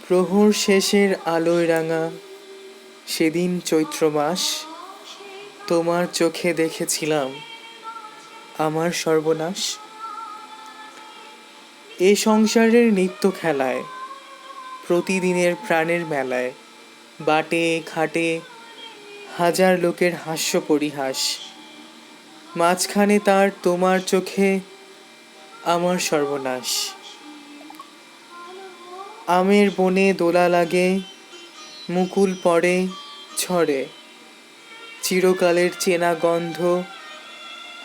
প্রহর শেষের আলোয় রাঙা সেদিন চৈত্র মাস, তোমার চোখে দেখেছিলাম আমার সর্বনাশ। এ সংসারের নিত্য খেলায়, প্রতিদিনের প্রাণের মেলায়, বাটে ঘাটে হাজার লোকের হাস্য পরিহাস, মাঝখানে তার তোমার চোখে আমার সর্বনাশ। আমের বনে দোলা লাগে, মুকুল পড়ে ঝড়ে, চিরকালের চেনা গন্ধ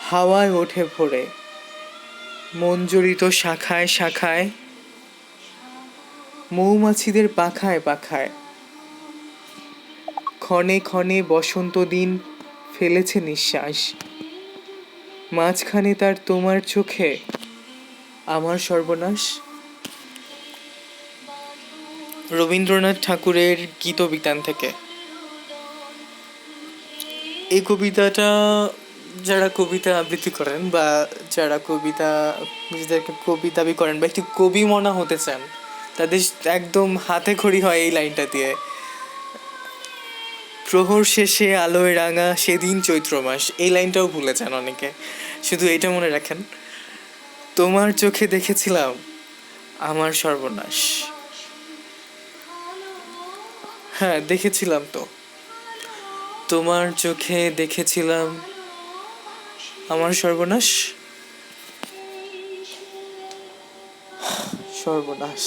হাওয়ায় ওঠে ভরে, মঞ্জরিত শাখায় শাখায়, মৌমাছিদের পাখায় পাখায়, ক্ষণে ক্ষণে বসন্ত দিন ফেলেছে নিঃশ্বাস, মাঝখানে তার তোমার চোখে আমার সর্বনাশ। রবীন্দ্রনাথ ঠাকুরের গীতবিতান থেকে। এই কবিতাটা যারা কবিতা আবৃত্তি করেন বা যারা কবিতা নিজেদেরকে কবি দাবি করেন বা একটি কবি মনা হতে চান, তাদের একদম হাতে খড়ি হয় এই লাইনটা দিয়ে। প্রহর শেষে আলোয় রাঙা সেদিন চৈত্র মাস, এই লাইনটাও ভুলে যান অনেকে, শুধু এটা মনে রাখেন, তোমার চোখে দেখেছিলাম আমার সর্বনাশ। হ্যাঁ, দেখেছিলাম তো, তোমার চোখে দেখেছিলাম আমার সর্বনাশ। সর্বনাশ।